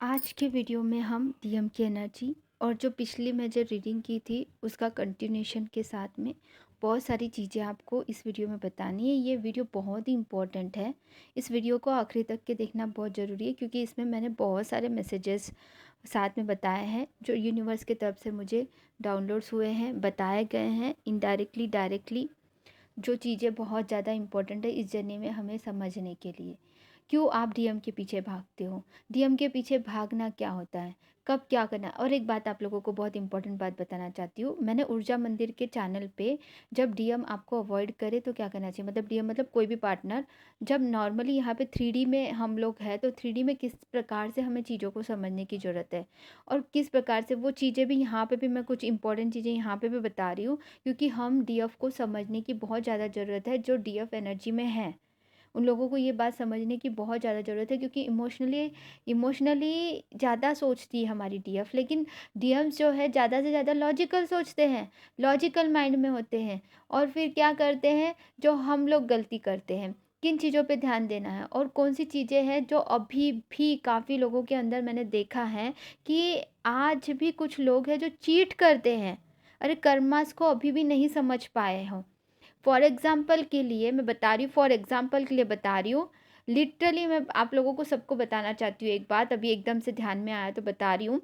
आज के वीडियो में हम डीएम की एनर्जी और जो पिछली मैं जो रीडिंग की थी उसका कंटिन्यूशन के साथ में बहुत सारी चीज़ें आपको इस वीडियो में बतानी है। ये वीडियो बहुत ही इम्पोर्टेंट है। इस वीडियो को आखिरी तक के देखना बहुत ज़रूरी है क्योंकि इसमें मैंने बहुत सारे मैसेजेस साथ में बताए हैं जो यूनिवर्स की तरफ से मुझे डाउनलोड्स हुए हैं, बताए गए हैं इनडायरेक्टली डायरेक्टली, जो चीज़ें बहुत ज़्यादा इम्पोर्टेंट है इस जर्नी में हमें समझने के लिए। क्यों आप डीएम के पीछे भागते हो? डीएम के पीछे भागना क्या होता है? कब क्या करना है? और एक बात आप लोगों को बहुत इंपॉर्टेंट बात बताना चाहती हूँ। मैंने ऊर्जा मंदिर के चैनल पे जब डीएम आपको अवॉइड करे तो क्या करना चाहिए, मतलब डीएम मतलब कोई भी पार्टनर, जब नॉर्मली यहाँ पे 3D में हम लोग हैं तो 3D में किस प्रकार से हमें चीज़ों को समझने की ज़रूरत है और किस प्रकार से वो चीज़ें भी यहाँ पे भी मैं कुछ इंपॉर्टेंट चीज़ें यहाँ पे भी बता रही हूँ क्योंकि हम डीएफ को समझने की बहुत ज़्यादा ज़रूरत है जो डीएफ एनर्जी में है। उन लोगों को ये बात समझने की बहुत ज़्यादा ज़रूरत है क्योंकि इमोशनली ज़्यादा सोचती है हमारी डीएफ, लेकिन डीएम्स जो है ज़्यादा से ज़्यादा लॉजिकल सोचते हैं, लॉजिकल माइंड में होते हैं। और फिर क्या करते हैं, जो हम लोग गलती करते हैं, किन चीज़ों पे ध्यान देना है और कौन सी चीज़ें हैं जो अभी भी काफ़ी लोगों के अंदर मैंने देखा है कि आज भी कुछ लोग हैं जो चीट करते हैं। अरे कर्मास को अभी भी नहीं समझ पाए हो। फॉर एग्ज़ाम्पल के लिए मैं बता रही हूँ, फॉर एग्ज़ाम्पल के लिए बता रही हूँ। लिटरली मैं आप लोगों को सबको बताना चाहती हूँ एक बात, अभी एकदम से ध्यान में आया तो बता रही हूँ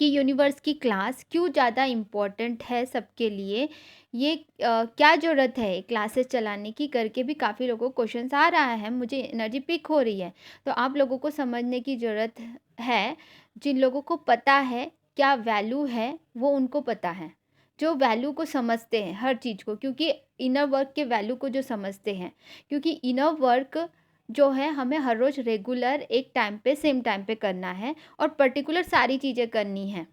कि यूनिवर्स की क्लास क्यों ज़्यादा इम्पोर्टेंट है सबके लिए। ये क्या ज़रूरत है क्लासेस चलाने की करके भी काफ़ी लोगों को क्वेश्चंस आ रहा है, मुझे एनर्जी पिक हो रही है। तो आप लोगों को समझने की ज़रूरत है। जिन लोगों को पता है क्या वैल्यू है वो उनको पता है, जो वैल्यू को समझते हैं हर चीज़ को, क्योंकि इनर वर्क के वैल्यू को जो समझते हैं, क्योंकि इनर वर्क जो है हमें हर रोज़ रेगुलर एक टाइम पे सेम टाइम पे करना है और पर्टिकुलर सारी चीज़ें करनी हैं।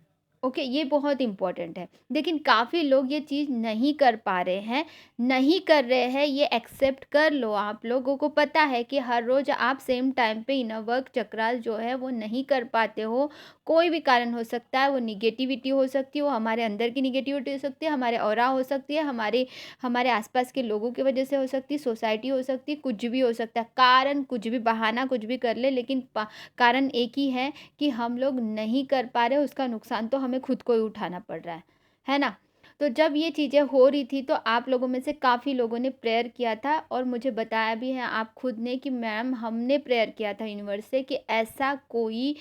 ओके, ये बहुत इम्पोर्टेंट है। लेकिन काफ़ी लोग ये चीज़ नहीं कर पा रहे हैं, नहीं कर रहे हैं, ये एक्सेप्ट कर लो। आप लोगों को पता है कि हर रोज़ आप सेम टाइम पे इनर वर्क चक्रास जो है वो नहीं कर पाते हो। कोई भी कारण हो सकता है, वो नेगेटिविटी हो सकती है, वो हमारे अंदर की नेगेटिविटी हो सकती है, हमारे ऑरा हो सकती है, हमारे हमारे आसपास के लोगों की वजह से हो सकती है, सोसाइटी हो सकती है, कुछ भी हो सकता है। कारण कुछ भी, बहाना कुछ भी कर ले, लेकिन कारण एक ही है कि हम लोग नहीं कर पा रहे, उसका नुकसान तो हमें खुद को ही उठाना पड़ रहा है ना? तो जब ये चीज़ें हो रही थी तो आप लोगों में से काफ़ी लोगों ने प्रेयर किया था और मुझे बताया भी है आप खुद ने कि मैम हमने प्रेयर किया था यूनिवर्स से कि ऐसा कोई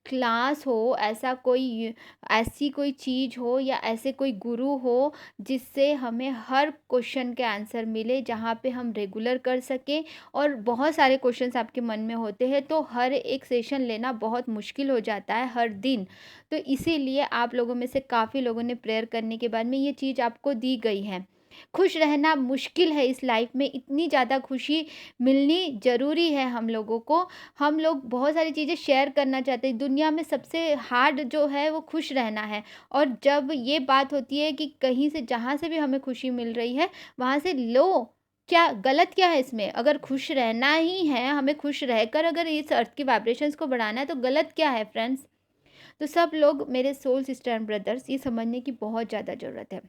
क्लास हो, ऐसी कोई चीज़ हो या ऐसे कोई गुरु हो जिससे हमें हर क्वेश्चन के आंसर मिले, जहाँ पे हम रेगुलर कर सकें। और बहुत सारे क्वेश्चंस आपके मन में होते हैं तो हर एक सेशन लेना बहुत मुश्किल हो जाता है हर दिन। तो इसीलिए आप लोगों में से काफ़ी लोगों ने प्रेयर करने के बाद में ये चीज़ आपको दी गई है। खुश रहना मुश्किल है इस लाइफ में, इतनी ज़्यादा खुशी मिलनी ज़रूरी है हम लोगों को। हम लोग बहुत सारी चीज़ें शेयर करना चाहते हैं, दुनिया में सबसे हार्ड जो है वो खुश रहना है। और जब ये बात होती है कि कहीं से जहाँ से भी हमें खुशी मिल रही है, वहाँ से लो, क्या गलत क्या है इसमें? अगर खुश रहना ही है, हमें खुश रहकर अगर इस अर्थ की वाइब्रेशंस को बढ़ाना है तो गलत क्या है फ्रेंड्स? तो सब लोग मेरे सोल सिस्टर एंड ब्रदर्स ये समझने की बहुत ज़्यादा ज़रूरत है।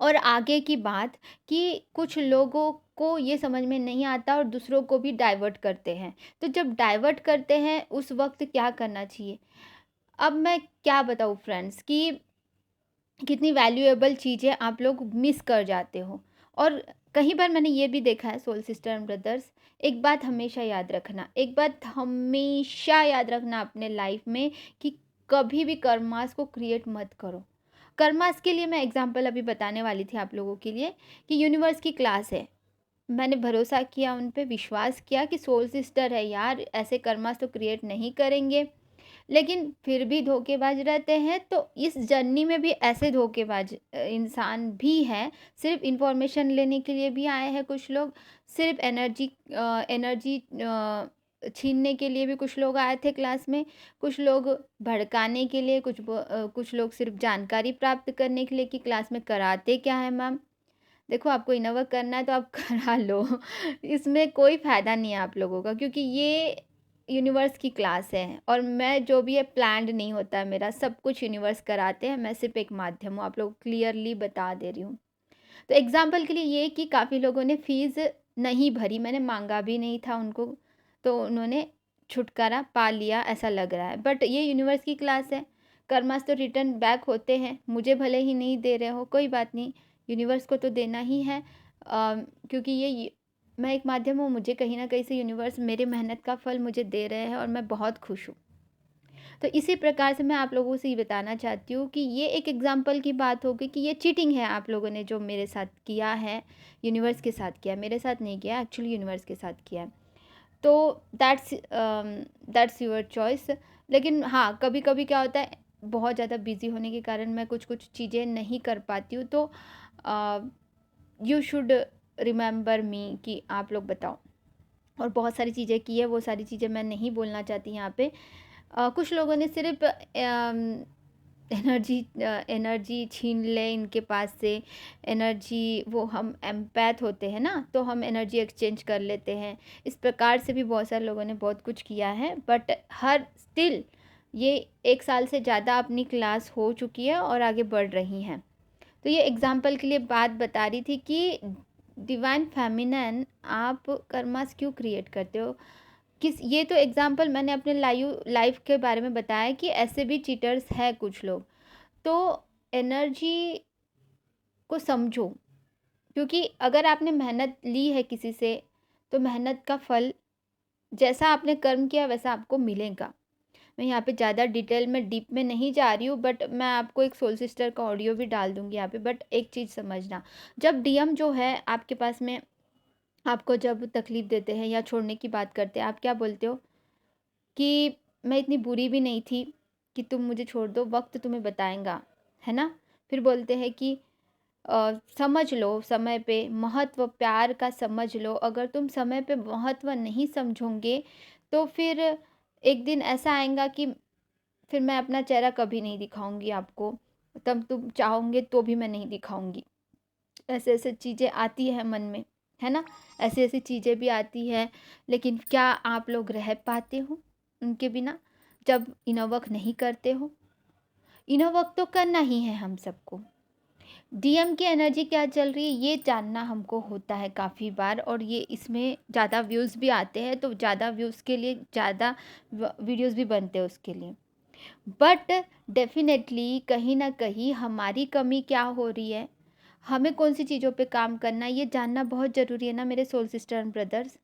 और आगे की बात कि कुछ लोगों को ये समझ में नहीं आता और दूसरों को भी डाइवर्ट करते हैं। तो जब डाइवर्ट करते हैं उस वक़्त क्या करना चाहिए? अब मैं क्या बताऊँ फ्रेंड्स कि कितनी वैल्यूएबल चीज़ें आप लोग मिस कर जाते हो। और कई बार मैंने ये भी देखा है सोल सिस्टर एंड ब्रदर्स, एक बात हमेशा याद रखना, एक बात हमेशा याद रखना अपने लाइफ में कि कभी भी कर्मास को क्रिएट मत करो। कर्मास के लिए मैं एग्ज़ाम्पल अभी बताने वाली थी आप लोगों के लिए कि यूनिवर्स की क्लास है। मैंने भरोसा किया, उन पे विश्वास किया कि सोल सिस्टर है यार, ऐसे कर्मास तो क्रिएट नहीं करेंगे। लेकिन फिर भी धोखेबाज रहते हैं, तो इस जर्नी में भी ऐसे धोखेबाज इंसान भी हैं। सिर्फ़ इन्फॉर्मेशन लेने के लिए भी आए हैं कुछ लोग, सिर्फ़ एनर्जी छीनने के लिए भी कुछ लोग आए थे क्लास में, कुछ लोग भड़काने के लिए, कुछ लोग सिर्फ़ जानकारी प्राप्त करने के लिए कि क्लास में कराते क्या है मैम? देखो आपको इनर वर्क करना है तो आप करा लो। इसमें कोई फ़ायदा नहीं है आप लोगों का, क्योंकि ये यूनिवर्स की क्लास है और मैं जो भी है प्लान्ड नहीं होता है मेरा, सब कुछ यूनिवर्स कराते हैं, मैं सिर्फ़ एक माध्यम हूँ, आप लोग क्लियरली बता दे रही हूँ। तो एग्ज़ाम्पल के लिए ये कि काफ़ी लोगों ने फ़ीस नहीं भरी, मैंने माँगा भी नहीं था उनको, तो उन्होंने छुटकारा पा लिया ऐसा लग रहा है। बट ये यूनिवर्स की क्लास है, कर्मास तो रिटर्न बैक होते हैं, मुझे भले ही नहीं दे रहे हो कोई बात नहीं, यूनिवर्स को तो देना ही है। क्योंकि मैं एक माध्यम हूँ, मुझे कहीं ना कहीं से यूनिवर्स मेरे मेहनत का फल मुझे दे रहे हैं और मैं बहुत खुश हूँ। तो इसी प्रकार से मैं आप लोगों से ये बताना चाहती हूँ कि ये एक एग्जाम्पल की बात होगी कि ये चीटिंग है आप लोगों ने जो मेरे साथ किया है, यूनिवर्स के साथ किया, मेरे साथ नहीं किया, एक्चुअली यूनिवर्स के साथ किया। तो दैट्स योर चॉइस। लेकिन हाँ, कभी कभी क्या होता है, बहुत ज़्यादा बिजी होने के कारण मैं कुछ कुछ चीज़ें नहीं कर पाती हूँ। तो यू शुड रिमेंबर मी कि आप लोग बताओ। और बहुत सारी चीज़ें की है, वो सारी चीज़ें मैं नहीं बोलना चाहती यहाँ पे। कुछ लोगों ने सिर्फ एनर्जी छीन ले इनके पास से, एनर्जी, वो हम एम्पैथ होते हैं ना, तो हम एनर्जी एक्सचेंज कर लेते हैं। इस प्रकार से भी बहुत सारे लोगों ने बहुत कुछ किया है। बट हर स्टिल ये 1 साल से ज़्यादा अपनी क्लास हो चुकी है और आगे बढ़ रही हैं। तो ये एग्जाम्पल के लिए बात बता रही थी कि डिवाइन फेमिनन आप कर्मास क्यों क्रिएट करते हो। ये तो एग्जाम्पल मैंने अपने लाइफ के बारे में बताया कि ऐसे भी चीटर्स है कुछ लोग। तो एनर्जी को समझो, क्योंकि अगर आपने मेहनत ली है किसी से, तो मेहनत का फल, जैसा आपने कर्म किया वैसा आपको मिलेगा। मैं यहाँ पे ज़्यादा डिटेल में डीप में नहीं जा रही हूँ, बट मैं आपको एक सोल सिस्टर का ऑडियो भी डाल दूँगी यहाँ पे। बट एक चीज़ समझना, जब डीएम जो है आपके पास में आपको जब तकलीफ़ देते हैं या छोड़ने की बात करते हैं, आप क्या बोलते हो कि मैं इतनी बुरी भी नहीं थी कि तुम मुझे छोड़ दो, वक्त तुम्हें बताएगा, है ना। फिर बोलते हैं कि समझ लो समय पे महत्व, प्यार का समझ लो। अगर तुम समय पे महत्व नहीं समझोगे तो फिर एक दिन ऐसा आएगा कि फिर मैं अपना चेहरा कभी नहीं दिखाऊंगी आपको, तब तुम चाहोगे तो भी मैं नहीं दिखाऊंगी। ऐसे ऐसे चीज़ें आती है मन में, है ना। ऐसी ऐसी चीज़ें भी आती है। लेकिन क्या आप लोग रह पाते हो उनके बिना, जब इनर वर्क नहीं करते हो। इनर वर्क तो करना ही है हम सबको। डीएम की एनर्जी क्या चल रही है ये जानना हमको होता है काफ़ी बार, और ये इसमें ज़्यादा व्यूज़ भी आते हैं, तो ज़्यादा व्यूज़ के लिए ज़्यादा वीडियोस भी बनते हैं उसके लिए। बट डेफिनेटली कहीं ना कहीं हमारी कमी क्या हो रही है, हमें कौन सी चीज़ों पे काम करना है, ये जानना बहुत ज़रूरी है ना मेरे सोल सिस्टर एंड ब्रदर्स।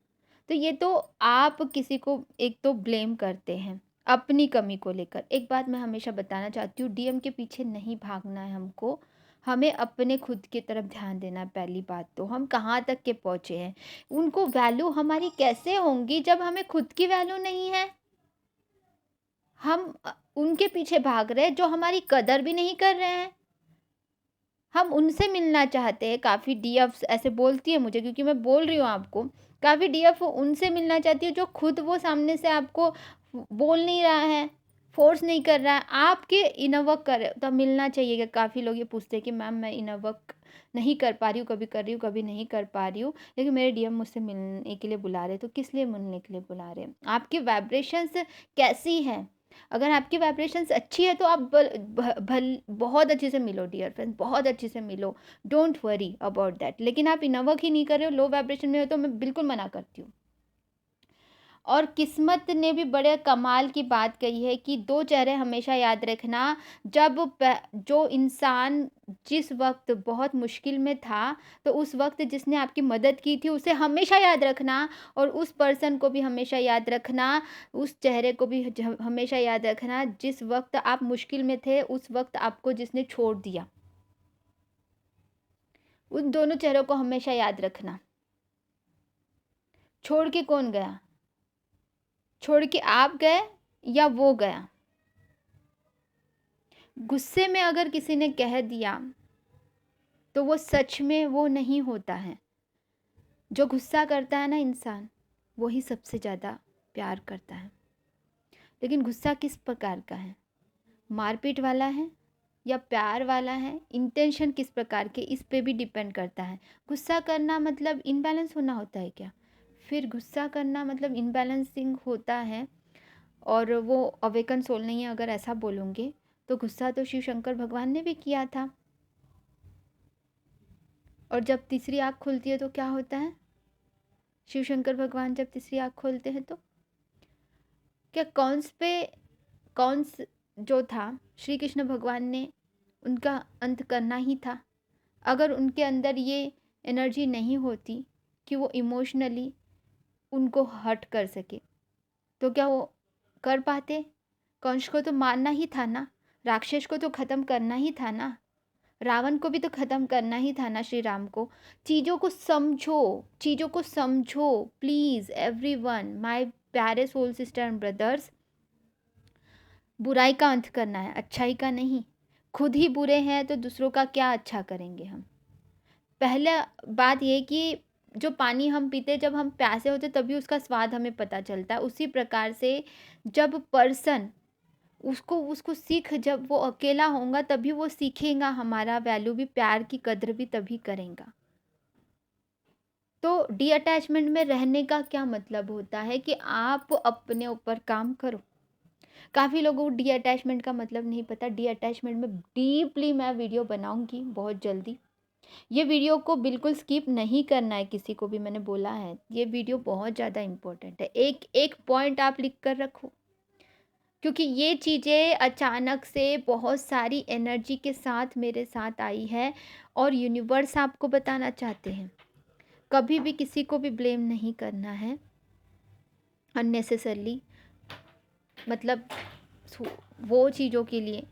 तो ये तो आप किसी को एक तो ब्लेम करते हैं अपनी कमी को लेकर। एक बात मैं हमेशा बताना चाहती हूँ, डीएम के पीछे नहीं भागना है हमको, हमें अपने खुद की तरफ ध्यान देना है। पहली बात तो हम कहाँ तक के पहुँचे हैं, उनको वैल्यू हमारी कैसे होंगी जब हमें खुद की वैल्यू नहीं है। हम उनके पीछे भाग रहे हैं जो हमारी कदर भी नहीं कर रहे हैं। हम उनसे मिलना चाहते हैं। काफ़ी डीएफ ऐसे बोलती है मुझे, क्योंकि मैं बोल रही हूँ आपको, काफ़ी डीएफ उनसे मिलना चाहती है जो खुद वो सामने से आपको बोल नहीं रहा है, फोर्स नहीं कर रहा है, आपके इनर वर्क कर रहे हो, तब मिलना चाहिए। काफ़ी लोग ये पूछते हैं कि मैम मैं इनर वर्क नहीं कर पा रही हूँ, कभी कर रही हूँ कभी नहीं कर पा रही हूँ, लेकिन मेरे डीएम मुझसे मिलने के लिए बुला रहे हैं। तो किस लिए मिलने के लिए बुला रहे हैं, आपकी वाइब्रेशंस कैसी हैं। अगर आपकी वाइब्रेशंस अच्छी है तो आप बहुत अच्छे से मिलो डियर फ्रेंड्स, बहुत अच्छे से मिलो, डोंट वरी अबाउट दैट। लेकिन आप इनर वर्क ही नहीं कर रहे हो, लो वाइब्रेशन में हो, तो मैं बिल्कुल मना करती हूँ। और किस्मत ने भी बड़े कमाल की बात कही है कि 2 चेहरे हमेशा याद रखना। जो इंसान जिस वक्त बहुत मुश्किल में था, तो उस वक्त जिसने आपकी मदद की थी उसे हमेशा याद रखना, और उस पर्सन को भी हमेशा याद रखना, उस चेहरे को भी हमेशा याद रखना जिस वक्त आप मुश्किल में थे, उस वक्त आपको जिसने छोड़ दिया। उन दोनों चेहरों को हमेशा याद रखना। छोड़ के कौन गया, छोड़ के आप गए या वो गया। गुस्से में अगर किसी ने कह दिया तो वो सच में वो नहीं होता है। जो गुस्सा करता है ना इंसान, वही सबसे ज़्यादा प्यार करता है। लेकिन गुस्सा किस प्रकार का है, मारपीट वाला है या प्यार वाला है, इंटेंशन किस प्रकार के, इस पे भी डिपेंड करता है। गुस्सा करना मतलब इनबैलेंस होना होता है क्या, फिर गुस्सा करना मतलब इनबैलेंसिंग होता है, और वो अवेकन सोल नहीं है अगर ऐसा बोलूँगे। तो गुस्सा तो शिव शंकर भगवान ने भी किया था। और जब तीसरी आँख खुलती है तो क्या होता है, शिव शंकर भगवान जब तीसरी आँख खोलते हैं तो क्या कौंस जो था, श्री कृष्ण भगवान ने उनका अंत करना ही था। अगर उनके अंदर ये एनर्जी नहीं होती कि वो इमोशनली उनको हर्ट कर सके, तो क्या वो कर पाते? कंस को तो मारना ही था ना, राक्षस को तो खत्म करना ही था ना, रावण को भी तो खत्म करना ही था ना श्री राम को। चीज़ों को समझो प्लीज़ एवरीवन, माय प्यारे सोल सिस्टर एंड ब्रदर्स। बुराई का अंत करना है, अच्छाई का नहीं। खुद ही बुरे हैं तो दूसरों का क्या अच्छा करेंगे हम। पहला बात ये कि जो पानी हम पीते, जब हम प्यासे होते तभी उसका स्वाद हमें पता चलता है। उसी प्रकार से जब पर्सन उसको उसको सीख, जब वो अकेला होगा तभी वो सीखेगा हमारा वैल्यू भी, प्यार की कद्र भी तभी करेगा। तो डी अटैचमेंट में रहने का क्या मतलब होता है कि आप अपने ऊपर काम करो। काफ़ी लोगों को डी अटैचमेंट का मतलब नहीं पता। डी अटैचमेंट में डीपली मैं वीडियो बनाऊंगी बहुत जल्दी। ये वीडियो को बिल्कुल स्किप नहीं करना है, किसी को भी मैंने बोला है। ये वीडियो बहुत ज़्यादा इम्पोर्टेंट है। एक एक पॉइंट आप लिख कर रखो, क्योंकि ये चीज़ें अचानक से बहुत एनर्जी एनर्जी के साथ मेरे साथ आई है और यूनिवर्स आपको बताना चाहते हैं। कभी भी किसी को भी ब्लेम नहीं करना है अननेसेसरली, मतलब वो चीज़ों के लिए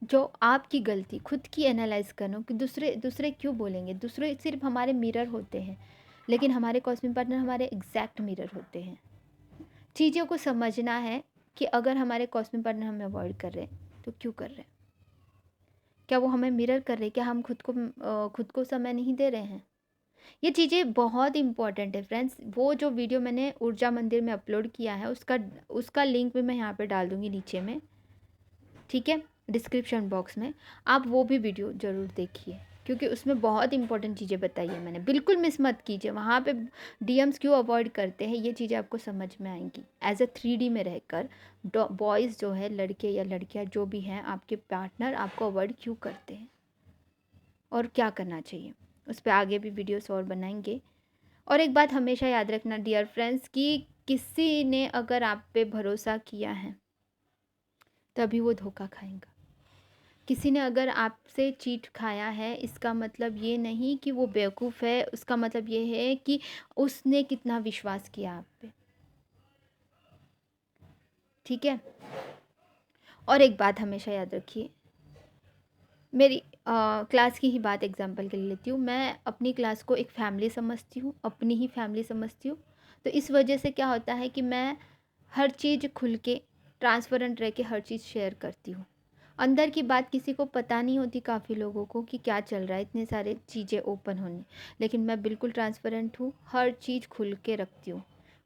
जो आपकी गलती, खुद की एनालाइज करना कि दूसरे दूसरे क्यों बोलेंगे। दूसरे सिर्फ हमारे मिरर होते हैं, लेकिन हमारे कॉस्मिक पार्टनर हमारे एग्जैक्ट मिरर होते हैं। चीज़ों को समझना है कि अगर हमारे कॉस्मिक पार्टनर हमें अवॉइड कर रहे हैं तो क्यों कर रहे हैं। क्या वो हमें मिरर कर रहे हैं? क्या हम खुद को समय नहीं दे रहे हैं? ये चीज़ें बहुत इंपॉर्टेंट है फ्रेंड्स। वो जो वीडियो मैंने ऊर्जा मंदिर में अपलोड किया है, उसका लिंक भी मैं यहाँ पे डाल दूँगी नीचे में, ठीक है, डिस्क्रिप्शन बॉक्स में। आप वो भी वीडियो ज़रूर देखिए, क्योंकि उसमें बहुत इंपॉर्टेंट चीज़ें बताई है मैंने। बिल्कुल मिस मत कीजिए। वहाँ पे डीएम्स क्यों अवॉइड करते हैं, ये चीज़ें आपको समझ में आएंगी। एज अ 3D में रहकर बॉयज़ जो है, लड़के या लड़कियाँ जो भी हैं, आपके पार्टनर आपको अवॉइड क्यों करते हैं और क्या करना चाहिए, उस पर आगे भी वीडियोस और बनाएंगे। और एक बात हमेशा याद रखना डियर फ्रेंड्स, कि किसी ने अगर आप पे भरोसा किया है तभी वो धोखा खाएगा। किसी ने अगर आपसे चीट खाया है, इसका मतलब ये नहीं कि वो बेवकूफ़ है, उसका मतलब ये है कि उसने कितना विश्वास किया आप पे, ठीक है। और एक बात हमेशा याद रखिए, मेरी क्लास की ही बात एग्जांपल के लिए लेती हूँ। मैं अपनी क्लास को एक फैमिली समझती हूँ, अपनी ही फैमिली समझती हूँ। तो इस वजह से क्या होता है कि मैं हर चीज़ खुल के ट्रांसपेरेंट रह के हर चीज़ शेयर करती हूँ। अंदर की बात किसी को पता नहीं होती, काफ़ी लोगों को, कि क्या चल रहा है, इतने सारे चीज़ें ओपन होने। लेकिन मैं बिल्कुल ट्रांसपेरेंट हूँ, हर चीज़ खुल के रखती हूँ,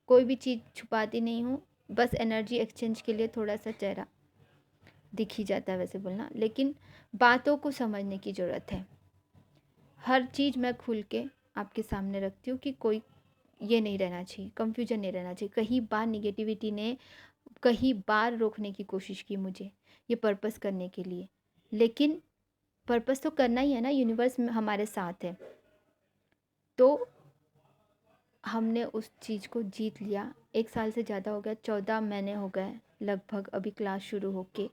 कोई भी चीज़ छुपाती नहीं हूँ। बस एनर्जी एक्सचेंज के लिए थोड़ा सा चेहरा दिख ही जाता है वैसे बोलना, लेकिन बातों को समझने की ज़रूरत है। हर चीज़ मैं खुल के आपके सामने रखती हूँ कि कोई ये नहीं रहना चाहिए, कंफ्यूजन नहीं रहना चाहिए। कई बार निगेटिविटी ने कई बार रोकने की कोशिश की मुझे, ये पर्पस करने के लिए, लेकिन पर्पस तो करना ही है ना, यूनिवर्स में हमारे साथ है। तो हमने उस चीज़ को जीत लिया। 1 साल से ज़्यादा हो गया, 14 महीने हो गए लगभग अभी क्लास शुरू होके,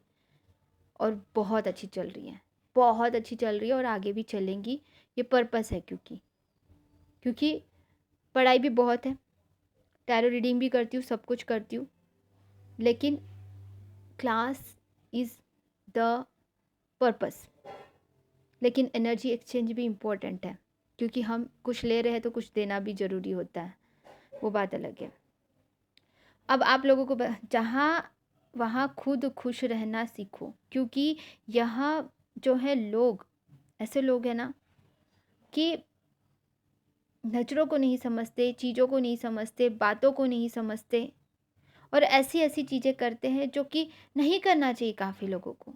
और बहुत अच्छी चल रही है, बहुत अच्छी चल रही है और आगे भी चलेंगी। ये पर्पस है, क्योंकि पढ़ाई भी बहुत है, टैरो रीडिंग भी करती हूँ, सब कुछ करती हूँ, लेकिन क्लास इज़ द पर्पस। लेकिन एनर्जी एक्सचेंज भी इम्पोर्टेंट है, क्योंकि हम कुछ ले रहे हैं तो कुछ देना भी ज़रूरी होता है, वो बात अलग है। अब आप लोगों को जहाँ वहाँ खुद खुश रहना सीखो, क्योंकि यहाँ जो है लोग, ऐसे लोग हैं ना कि नज़रों को नहीं समझते, चीज़ों को नहीं समझते, बातों को नहीं समझते, और ऐसी ऐसी चीज़ें करते हैं जो कि नहीं करना चाहिए काफ़ी लोगों को।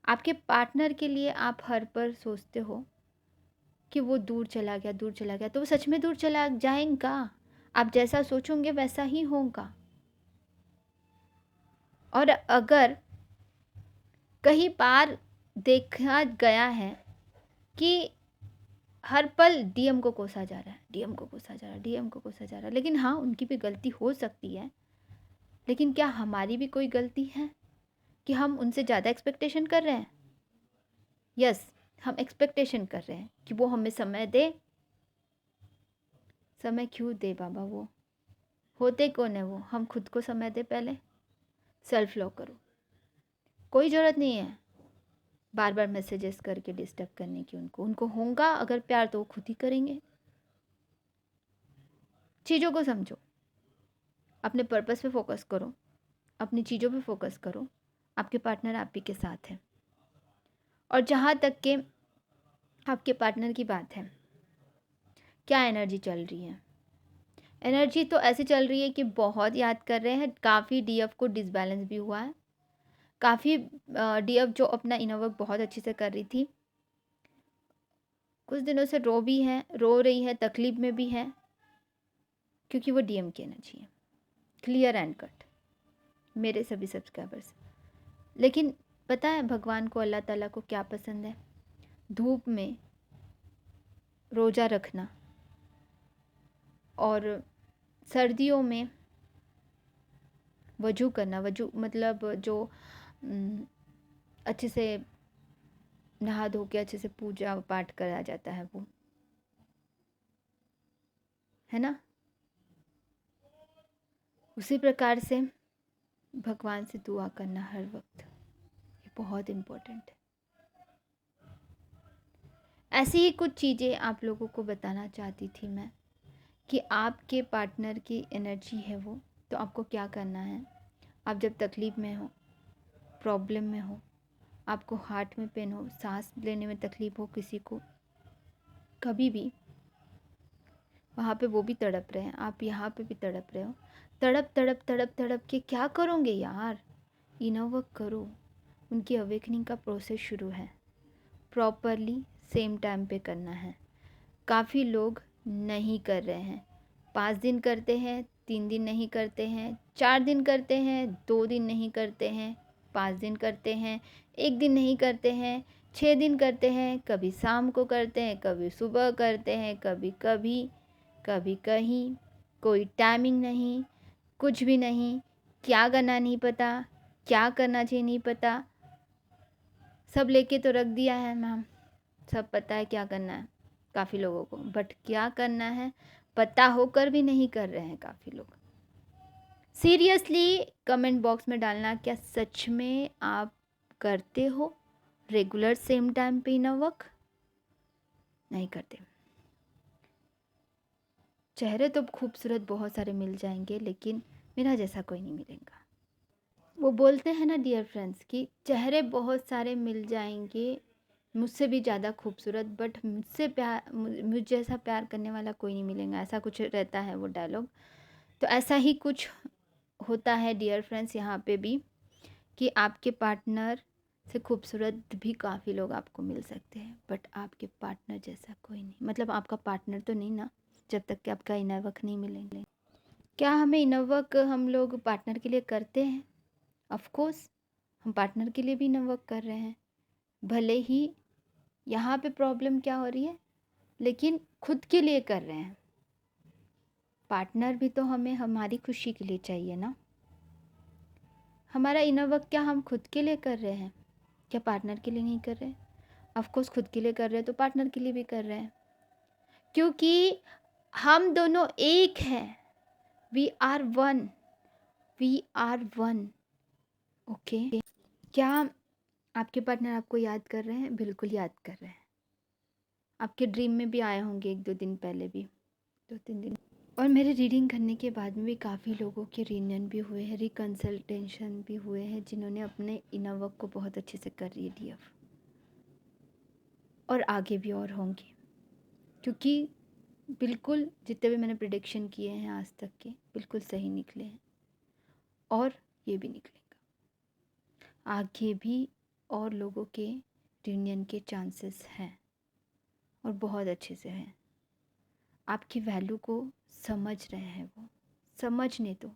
आपके पार्टनर के लिए आप हर पल सोचते हो कि वो दूर चला गया, दूर चला गया, तो वो सच में दूर चला जाएगा। आप जैसा सोचोगे वैसा ही होगा। और अगर कई बार देखा गया है कि हर पल डीएम को कोसा जा रहा है, डीएम को कोसा जा रहा है, डीएम को कोसा जा रहा है, लेकिन हाँ, उनकी भी गलती हो सकती है, लेकिन क्या हमारी भी कोई गलती है कि हम उनसे ज़्यादा एक्सपेक्टेशन कर रहे हैं? यस, हम एक्सपेक्टेशन कर रहे हैं कि वो हमें समय दे। समय क्यों दे बाबा? वो होते कौन है वो? हम खुद को समय दे पहले। सेल्फ लव करो। कोई ज़रूरत नहीं है बार बार मैसेजेस करके डिस्टर्ब करने की उनको। उनको होगा अगर प्यार तो वो खुद ही करेंगे। चीज़ों को समझो, अपने पर्पस पे फोकस करो, अपनी चीज़ों पे फोकस करो। आपके पार्टनर आप ही के साथ है। और जहाँ तक के आपके पार्टनर की बात है, क्या एनर्जी चल रही है? एनर्जी तो ऐसे चल रही है कि बहुत याद कर रहे हैं। काफ़ी डीएफ को डिसबैलेंस भी हुआ है। काफ़ी डीएफ जो अपना इनर वर्क बहुत अच्छे से कर रही थी, कुछ दिनों से रो रही है, तकलीफ में भी है, क्योंकि वो डीएम की एनर्जी है। क्लियर एंड कट मेरे सभी सब्सक्राइबर्स। लेकिन पता है भगवान को, अल्लाह ताला को क्या पसंद है? धूप में रोज़ा रखना और सर्दियों में वजू करना। वजू मतलब जो अच्छे से नहा धो के अच्छे से पूजा पाठ करा जाता है, वो है ना। उसी प्रकार से भगवान से दुआ करना हर वक्त, ये बहुत इम्पोर्टेंट है। ऐसी ही कुछ चीज़ें आप लोगों को बताना चाहती थी मैं, कि आपके पार्टनर की एनर्जी है वो, तो आपको क्या करना है। आप जब तकलीफ़ में हो, प्रॉब्लम में हो, आपको हार्ट में पेन हो, सांस लेने में तकलीफ़ हो किसी को, कभी भी वहाँ पे वो भी तड़प रहे हैं, आप यहाँ पे भी तड़प रहे हो। तड़प तड़प तड़प तड़प के क्या करोगे यार? इनर वर्क करो। उनकी अवेकनिंग का प्रोसेस शुरू है, प्रॉपरली सेम टाइम पे करना है। काफ़ी लोग नहीं कर रहे हैं। 5 दिन करते हैं, 3 दिन नहीं करते हैं, 4 दिन करते हैं, 2 दिन नहीं करते हैं, 5 दिन करते हैं, 1 दिन नहीं करते हैं, 6 दिन करते हैं, कभी शाम को करते हैं, कभी सुबह करते हैं, कभी कभी, कभी कहीं, कोई टाइमिंग नहीं, कुछ भी नहीं। क्या करना नहीं पता, क्या करना चाहिए नहीं पता। सब लेके तो रख दिया है मैम, सब पता है क्या करना है काफ़ी लोगों को, बट क्या करना है पता होकर भी नहीं कर रहे हैं काफ़ी लोग। सीरियसली कमेंट बॉक्स में डालना, क्या सच में आप करते हो रेगुलर सेम टाइम पे इनर वर्क? नहीं करते। चेहरे तो खूबसूरत बहुत सारे मिल जाएंगे, लेकिन मेरा जैसा कोई नहीं मिलेगा। वो बोलते हैं ना डियर फ्रेंड्स कि चेहरे बहुत सारे मिल जाएंगे, मुझसे भी ज़्यादा खूबसूरत, बट मुझ जैसा प्यार करने वाला कोई नहीं मिलेगा, ऐसा कुछ रहता है वो डायलॉग। तो ऐसा ही कुछ होता है डियर फ्रेंड्स यहाँ पे भी, कि आपके पार्टनर से खूबसूरत भी काफ़ी लोग आपको मिल सकते हैं, बट आपके पार्टनर जैसा कोई नहीं। मतलब आपका पार्टनर तो नहीं ना, जब तक कि आपका इनर वर्क नहीं मिलेंगे। क्या हमें इनर वर्क हम लोग पार्टनर के लिए करते हैं? ऑफ कोर्स हम पार्टनर के लिए भी इनर वर्क कर रहे हैं। भले ही यहाँ पे प्रॉब्लम क्या हो रही है, लेकिन खुद के लिए कर रहे हैं। पार्टनर भी तो हमें हमारी खुशी के लिए चाहिए ना। हमारा इनर वर्क क्या हम खुद के लिए कर रहे हैं, क्या पार्टनर के लिए नहीं कर रहे? ऑफ कोर्स खुद के लिए कर रहे हैं तो पार्टनर के लिए भी कर रहे हैं, क्योंकि हम दोनों एक हैं। We are one, we are one. Okay. क्या आपके पार्टनर आपको याद कर रहे हैं? बिल्कुल याद कर रहे हैं। आपके ड्रीम में भी आए होंगे 1-2 दिन पहले भी, 2-3 दिन। और मेरे रीडिंग करने के बाद में भी काफ़ी लोगों के रियूनियन भी हुए हैं, रिकन्सल्टेशन भी हुए हैं, जिन्होंने अपने इनर वर्क को बहुत अच्छे से कर लिया डीएफ। और आगे भी और होंगे, क्योंकि बिल्कुल जितने भी मैंने प्रिडिक्शन किए हैं आज तक के बिल्कुल सही निकले हैं, और ये भी निकलेगा। आगे भी और लोगों के रियूनियन के चांसेस हैं, और बहुत अच्छे से हैं। आपकी वैल्यू को समझ रहे हैं वो, समझने दो।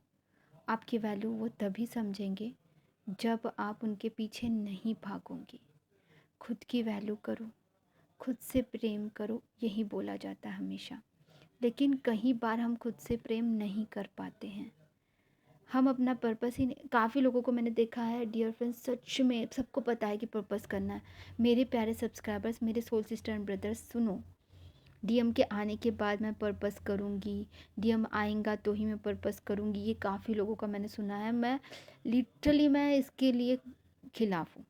आपकी वैल्यू वो तभी समझेंगे जब आप उनके पीछे नहीं भागोगे। खुद की वैल्यू करो, खुद से प्रेम करो, यही बोला जाता है हमेशा। लेकिन कई बार हम खुद से प्रेम नहीं कर पाते हैं। हम अपना पर्पस ही नहीं, काफ़ी लोगों को मैंने देखा है डियर फ्रेंड्स, सच में सबको पता है कि पर्पस करना है। मेरे प्यारे सब्सक्राइबर्स, मेरे सोल सिस्टर एंड ब्रदर्स, सुनो, डीएम के आने के बाद मैं पर्पस करूँगी, डीएम आएगा तो ही मैं पर्पस करूँगी, ये काफ़ी लोगों का मैंने सुना है। मैं लिटरली मैं इसके लिए खिलाफ हूँ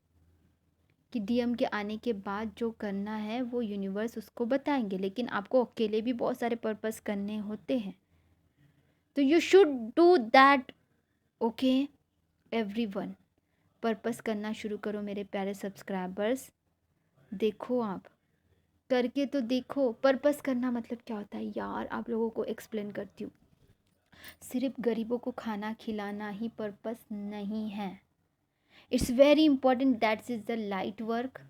कि डीएम के आने के बाद जो करना है वो यूनिवर्स उसको बताएंगे, लेकिन आपको अकेले भी बहुत सारे पर्पस करने होते हैं, तो you should do that. Okay everyone, purpose करना शुरू करो मेरे प्यारे सब्सक्राइबर्स। देखो, आप करके तो देखो। पर्पस करना मतलब क्या होता है यार, आप लोगों को एक्सप्लेन करती हूँ। सिर्फ गरीबों को खाना खिलाना ही पर्पस नहीं है। It's very important, that is the light work,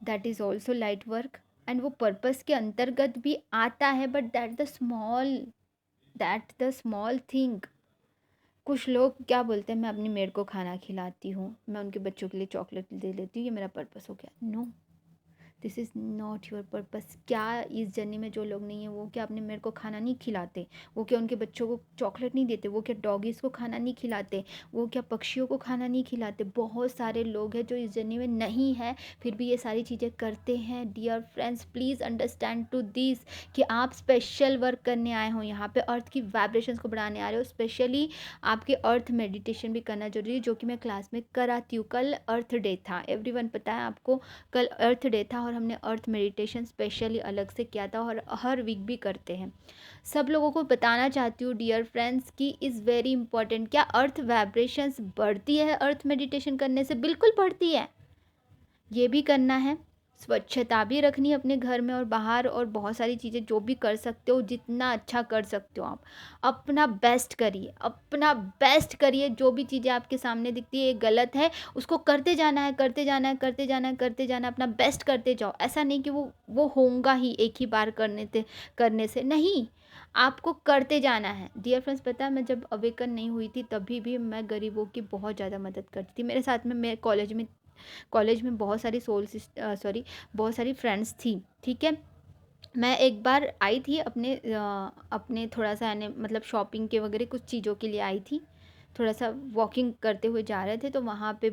that is also light work, and वो पर्पस के अंतर्गत भी आता है, but that the small thing. कुछ लोग क्या बोलते हैं, मैं अपनी मेड को खाना खिलाती हूँ, मैं उनके बच्चों के लिए चॉकलेट दे लेती हूँ, ये मेरा पर्पस हो गया। No, this is not your purpose. क्या इस जर्नी में जो लोग नहीं है, वो क्या अपने मेरे को खाना नहीं खिलाते, वो क्या उनके बच्चों को चॉकलेट नहीं देते, वो क्या डॉगीज़ को खाना नहीं खिलाते, वो क्या पक्षियों को खाना नहीं खिलाते। बहुत सारे लोग हैं जो इस जर्नी में नहीं है, फिर भी ये सारी चीज़ें करते हैं। Dear friends, please understand to this कि आप स्पेशल वर्क करने आए हो यहाँ पे, अर्थ की वाइब्रेशंस को बढ़ाने आ रहे हो। स्पेशली आपके अर्थ मेडिटेशन भी करना जरूरी है, जो कि मैं क्लास में कराती हूँ। कल अर्थ डे था, एवरीवन पता है आपको, कल अर्थ डे था और हमने अर्थ मेडिटेशन स्पेशली अलग से किया था और हर वीक भी करते हैं। सब लोगों को बताना चाहती हूँ डियर फ्रेंड्स कि इज़ वेरी इंपॉर्टेंट। क्या अर्थ वाइब्रेशंस बढ़ती है अर्थ मेडिटेशन करने से? बिल्कुल बढ़ती है। ये भी करना है, स्वच्छता भी रखनी है अपने घर में और बाहर, और बहुत सारी चीज़ें जो भी कर सकते हो, जितना अच्छा कर सकते हो आप अपना बेस्ट करिए, अपना बेस्ट करिए। जो भी चीज़ें आपके सामने दिखती है ये गलत है, उसको करते जाना है, करते जाना है, करते जाना है, करते जाना है, अपना बेस्ट करते जाओ। ऐसा नहीं कि वो होगा ही एक ही बार करने से नहीं, आपको करते जाना है। डियर फ्रेंड्स, पता है मैं जब अवेकन नहीं हुई थी तभी भी मैं गरीबों की बहुत ज़्यादा मदद करती थी। मेरे साथ में, मैं कॉलेज में बहुत सारी बहुत सारी फ्रेंड्स थी, ठीक है। मैं एक बार आई थी अपने थोड़ा सा यानी मतलब शॉपिंग के वगैरह कुछ चीज़ों के लिए आई थी, थोड़ा सा वॉकिंग करते हुए जा रहे थे, तो वहाँ पे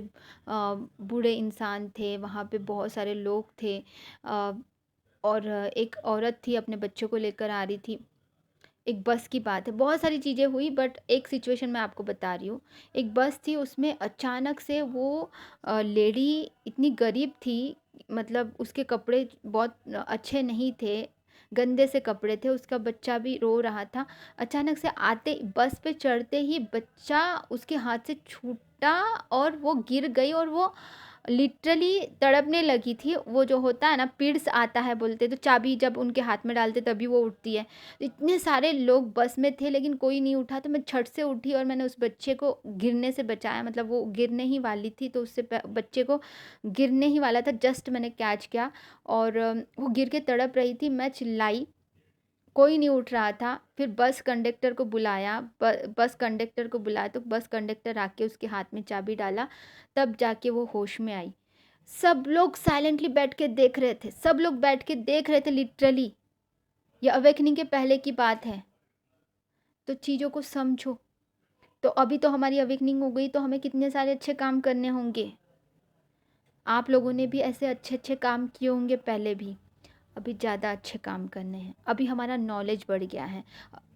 बूढ़े इंसान थे, वहाँ पे बहुत सारे लोग थे, अ, और एक औरत थी अपने बच्चों को लेकर आ रही थी। एक बस की बात है, बहुत सारी चीज़ें हुई, बट एक सिचुएशन मैं आपको बता रही हूँ। एक बस थी, उसमें अचानक से वो लेडी इतनी गरीब थी, मतलब उसके कपड़े बहुत अच्छे नहीं थे, गंदे से कपड़े थे, उसका बच्चा भी रो रहा था। अचानक से आते बस पे चढ़ते ही बच्चा उसके हाथ से छूटा और वो गिर गई, और वो लिटरली तड़पने लगी थी। वो जो होता है ना, पिड्स आता है बोलते, तो चाबी जब उनके हाथ में डालते तभी वो उठती है। इतने सारे लोग बस में थे लेकिन कोई नहीं उठा, तो मैं झट से उठी और मैंने उस बच्चे को गिरने से बचाया। मतलब वो गिरने ही वाली थी, तो उससे बच्चे को गिरने ही वाला था, जस्ट मैंने कैच किया, और वो गिर के तड़प रही थी। मैं चिल्लाई, कोई नहीं उठ रहा था। फिर बस कंडक्टर को बुलाया, बस कंडक्टर को बुलाया, तो बस कंडक्टर आके उसके हाथ में चाबी डाला, तब जाके वो होश में आई। सब लोग साइलेंटली बैठ के देख रहे थे, सब लोग बैठ के देख रहे थे लिटरली। ये अवेकनिंग के पहले की बात है, तो चीज़ों को समझो। तो अभी तो हमारी अवेकनिंग हो गई, तो हमें कितने सारे अच्छे काम करने होंगे। आप लोगों ने भी ऐसे अच्छे अच्छे काम किए होंगे पहले भी, अभी ज़्यादा अच्छे काम करने हैं। अभी हमारा नॉलेज बढ़ गया है,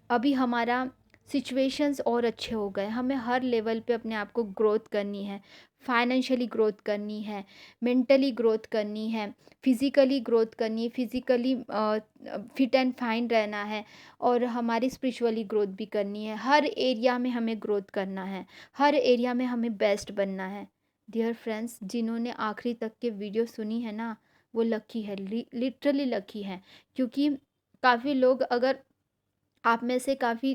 अभी हमारा सिचुएशंस और अच्छे हो गए। हमें हर लेवल पे अपने आप को ग्रोथ करनी है, फाइनेंशियली ग्रोथ करनी है, मेंटली ग्रोथ करनी है, फिज़िकली ग्रोथ करनी है, फिज़िकली फिट एंड फाइन रहना है, और हमारी स्पिरिचुअली ग्रोथ भी करनी है। हर एरिया में हमें ग्रोथ करना है, हर एरिया में हमें बेस्ट बनना है। डियर फ्रेंड्स, जिन्होंने आखिरी तक के वीडियो सुनी है ना, वो लकी है, लिटरली लकी है। क्योंकि काफ़ी लोग, अगर आप में से काफ़ी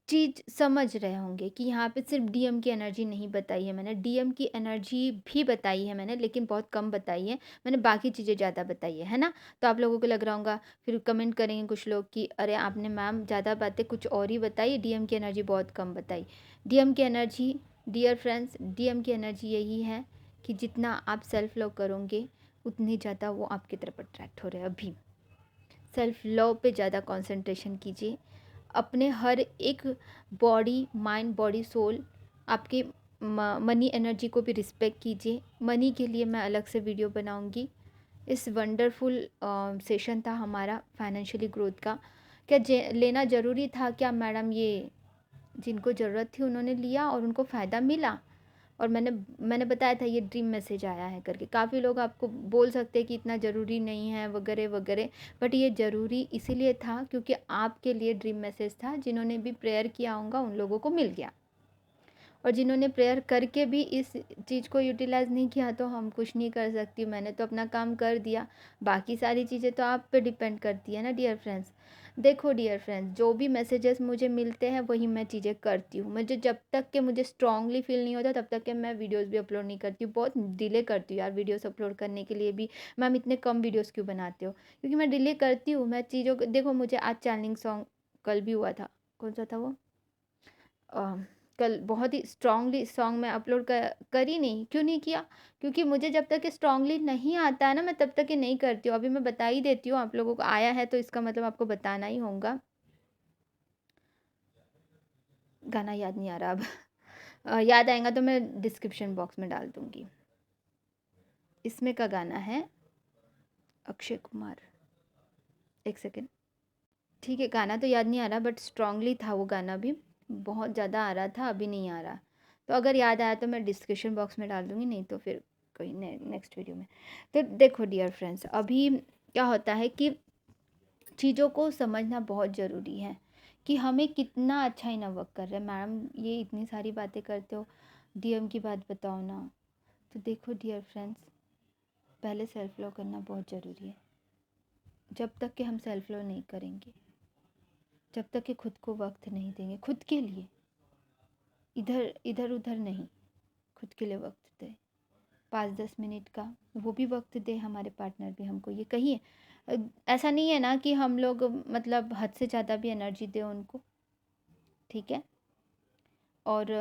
चीज़ समझ रहे होंगे कि यहाँ पे सिर्फ डीएम की एनर्जी नहीं बताई है मैंने, डीएम की एनर्जी भी बताई है मैंने, लेकिन बहुत कम बताई है मैंने, बाकी चीज़ें ज़्यादा बताई है ना। तो आप लोगों को लग रहा होगा, फिर कमेंट करेंगे कुछ लोग कि अरे आपने मैम ज़्यादा बातें कुछ और ही बताई, डीएम की एनर्जी बहुत कम बताई। डीएम की एनर्जी, डियर फ्रेंड्स, डीएम की एनर्जी यही है कि जितना आप सेल्फ लव करोगे उतनी ज़्यादा वो आपकी तरफ अट्रैक्ट हो रहे हैं। अभी सेल्फ लव पे ज़्यादा कंसंट्रेशन कीजिए, अपने हर एक बॉडी, माइंड, बॉडी, सोल, आपके मनी एनर्जी को भी रिस्पेक्ट कीजिए। मनी के लिए मैं अलग से वीडियो बनाऊंगी। इस वंडरफुल सेशन था हमारा फाइनेंशियली ग्रोथ का। क्या लेना ज़रूरी था क्या मैडम? ये जिनको ज़रूरत थी उन्होंने लिया और उनको फ़ायदा मिला। और मैंने बताया था ये ड्रीम मैसेज आया है करके। काफ़ी लोग आपको बोल सकते हैं कि इतना ज़रूरी नहीं है वगैरह वगैरह, बट ये ज़रूरी इसीलिए था क्योंकि आपके लिए ड्रीम मैसेज था। जिन्होंने भी प्रेयर किया होगा उन लोगों को मिल गया, और जिन्होंने प्रेयर करके भी इस चीज़ को यूटिलाइज़ नहीं किया तो हम कुछ नहीं कर सकती। मैंने तो अपना काम कर दिया, बाकी सारी चीज़ें तो आप पे डिपेंड करती है ना डियर फ्रेंड्स। देखो डियर फ्रेंड्स, जो भी मैसेजेस मुझे मिलते हैं वही मैं चीज़ें करती हूँ। मुझे जब तक कि मुझे स्ट्रांगली फील नहीं होता तब तक कि मैं वीडियोस भी अपलोड नहीं करती हूँ। बहुत डिले करती हूँ यार वीडियोस अपलोड करने के लिए भी। मैम इतने कम वीडियोस क्यों बनाते हो? क्योंकि मैं डिले करती हूँ। मैं चीज़ों को देखो, मुझे आज चैनलिंग सॉन्ग कल भी हुआ था, कौन सा था वो, कल बहुत ही स्ट्रांगली सॉन्ग मैं अपलोड कर ही नहीं। क्यों नहीं किया? क्योंकि मुझे जब तक कि स्ट्रांगली नहीं आता है ना, मैं तब तक कि नहीं करती हूँ। अभी मैं बता ही देती हूँ, आप लोगों को आया है तो इसका मतलब आपको बताना ही होगा। गाना याद नहीं आ रहा अब। याद आएगा तो मैं डिस्क्रिप्शन बॉक्स में डाल दूँगी। इसमें का गाना है अक्षय कुमार, एक सेकेंड। ठीक है, गाना तो याद नहीं आ रहा बट स्ट्रांगली था वो गाना भी। बहुत ज़्यादा आ रहा था, अभी नहीं आ रहा। तो अगर याद आया तो मैं डिस्क्रिप्शन बॉक्स में डाल दूँगी, नहीं तो फिर कोई नेक्स्ट वीडियो में। तो देखो डियर फ्रेंड्स, अभी क्या होता है कि चीज़ों को समझना बहुत ज़रूरी है कि हमें कितना अच्छा इनर वर्क कर रहा है। मैडम ये इतनी सारी बातें करते हो, डीएम की बात बताओ ना। तो देखो डियर फ्रेंड्स, पहले सेल्फ लव करना बहुत ज़रूरी है। जब तक कि हम सेल्फ लव नहीं करेंगे, जब तक कि खुद को वक्त नहीं देंगे खुद के लिए, इधर इधर उधर नहीं, खुद के लिए वक्त दे, 5-10 मिनट का वो भी वक्त दे हमारे पार्टनर भी हमको। ये कहिए, ऐसा नहीं है ना कि हम लोग मतलब हद से ज़्यादा भी एनर्जी दें उनको, ठीक है। और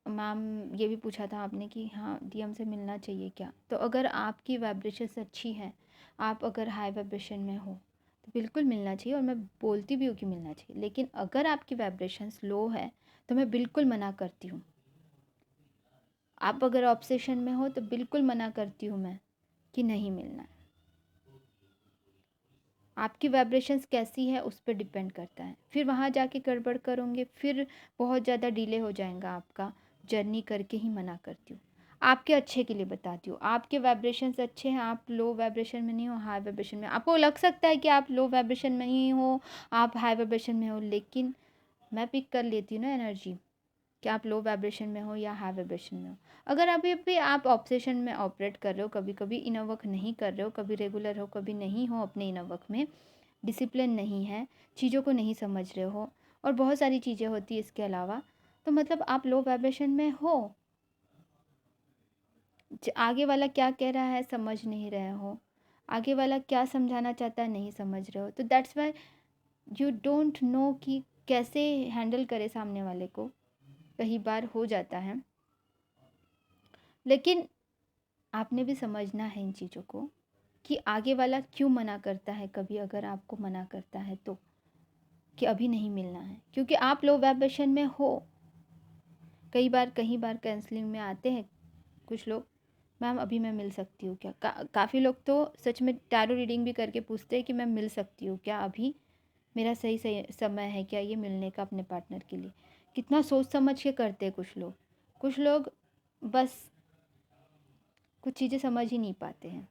मैम ये भी पूछा था आपने कि हाँ डीएम से मिलना चाहिए क्या? तो अगर आपकी वाइब्रेशंस अच्छी हैं, आप अगर हाई वाइब्रेशन में हो तो बिल्कुल मिलना चाहिए, और मैं बोलती भी हूँ कि मिलना चाहिए। लेकिन अगर आपकी वाइब्रेशंस लो है तो मैं बिल्कुल मना करती हूँ। आप अगर ऑब्सेशन में हो तो बिल्कुल मना करती हूँ मैं कि नहीं मिलना है। आपकी वाइब्रेशंस कैसी है उस पर डिपेंड करता है। फिर वहाँ जाके गड़बड़ करोगे फिर बहुत ज़्यादा डिले हो जाएगा आपका जर्नी, करके ही मना करती हूँ। आपके अच्छे के लिए बताती हूँ। आपके वाइब्रेशंस अच्छे हैं, आप लो वाइब्रेशन में नहीं हो, हाई वाइब्रेशन में। आपको लग सकता है कि आप लो वाइब्रेशन में ही हो, आप हाई वाइब्रेशन में हो, लेकिन मैं पिक कर लेती हूँ ना एनर्जी कि आप लो वाइब्रेशन में हो या हाई वाइब्रेशन में हो। अगर अभी भी आप ऑब्सेशन में ऑपरेट कर रहे हो, कभी कभी इनर वर्क नहीं कर रहे हो, कभी रेगुलर हो कभी नहीं हो, अपने इनर वर्क में डिसिप्लिन नहीं है, चीज़ों को नहीं समझ रहे हो, और बहुत सारी चीज़ें होती है इसके अलावा, तो मतलब आप लो वाइब्रेशन में हो। आगे वाला क्या कह रहा है समझ नहीं रहे हो, आगे वाला क्या समझाना चाहता है नहीं समझ रहे हो, तो that's why you don't know कि कैसे हैंडल करे सामने वाले को। कई बार हो जाता है, लेकिन आपने भी समझना है इन चीज़ों को कि आगे वाला क्यों मना करता है। कभी अगर आपको मना करता है तो कि अभी नहीं मिलना है क्योंकि आप लो वाइब्रेशन में हो। कई बार काउंसलिंग में आते हैं कुछ लोग, मैम अभी मैं मिल सकती हूँ क्या? काफ़ी लोग तो सच में टैरो रीडिंग भी करके पूछते हैं कि मैं मिल सकती हूँ क्या? अभी मेरा सही सही समय है क्या ये मिलने का अपने पार्टनर के लिए? कितना सोच समझ के करते हैं कुछ लोग। कुछ लोग बस कुछ चीज़ें समझ ही नहीं पाते हैं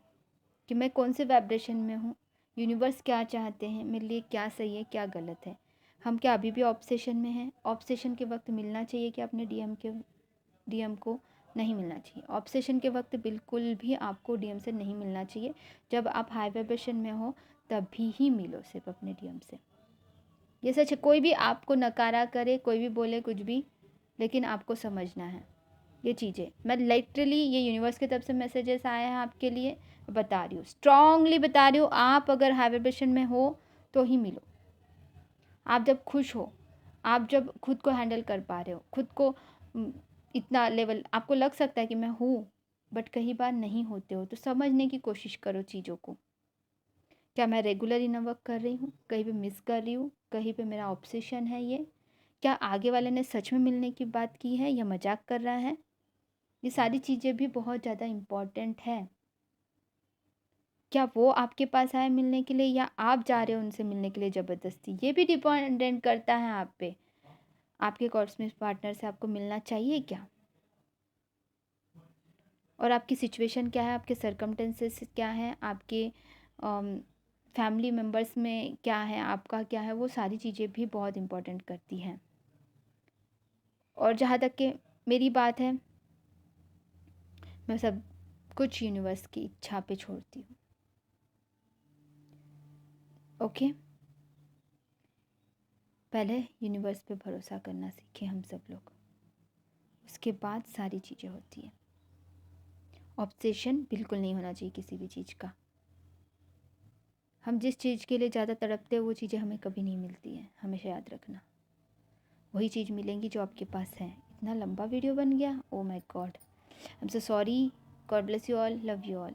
कि मैं कौन से वाइब्रेशन में हूँ, यूनिवर्स क्या चाहते हैं मेरे लिए, क्या सही है क्या गलत है। हम क्या अभी भी ऑब्सेशन में हैं? ऑब्सेशन के वक्त मिलना चाहिए कि अपने डीएम को नहीं मिलना चाहिए। ऑब्सेशन के वक्त बिल्कुल भी आपको डीएम से नहीं मिलना चाहिए। जब आप हाई वाइब्रेशन में हो तभी ही मिलो सिर्फ अपने डीएम से। ये सच है, कोई भी आपको नकारा करे, कोई भी बोले कुछ भी, लेकिन आपको समझना है ये चीज़ें। मैं लिटरली ये यूनिवर्स की तरफ से मैसेजेस आए हैं आपके लिए, बता रही हूँ, स्ट्रांगली बता रही हूँ। आप अगर हाई वाइब्रेशन में हो तो ही मिलो। आप जब खुश हो, आप जब खुद को हैंडल कर पा रहे हो, खुद को इतना लेवल आपको लग सकता है कि मैं हूँ, बट कई बार नहीं होते हो, तो समझने की कोशिश करो चीज़ों को क्या मैं रेगुलर इनफ वर्क कर रही हूँ, कहीं पे मिस कर रही हूँ, कहीं पे मेरा ऑब्सेशन है ये? क्या आगे वाले ने सच में मिलने की बात की है या मजाक कर रहा है? ये सारी चीज़ें भी बहुत ज़्यादा इम्पॉर्टेंट है। क्या वो आपके पास आए मिलने के लिए या आप जा रहे हो उनसे मिलने के लिए ज़बरदस्ती? ये भी डिपेंडेंट करता है आप पे। आपके कॉस्मिक पार्टनर से आपको मिलना चाहिए क्या? और आपकी सिचुएशन क्या है, आपके सर्कमटेंसेस क्या हैं, आपके फैमिली मेम्बर्स में क्या है, आपका क्या है, वो सारी चीज़ें भी बहुत इम्पोर्टेंट करती हैं। और जहाँ तक कि मेरी बात है, मैं सब कुछ यूनिवर्स की इच्छा पे छोड़ती हूँ। ओके, पहले यूनिवर्स पे भरोसा करना सीखें हम सब लोग, उसके बाद सारी चीज़ें होती हैं। ऑब्सेशन बिल्कुल नहीं होना चाहिए किसी भी चीज़ का। हम जिस चीज़ के लिए ज़्यादा तड़पते हैं वो चीज़ें हमें कभी नहीं मिलती हैं, हमेशा याद रखना। वही चीज़ मिलेंगी जो आपके पास है। इतना लंबा वीडियो बन गया, oh my God, I am so sorry. God bless you all, love you all.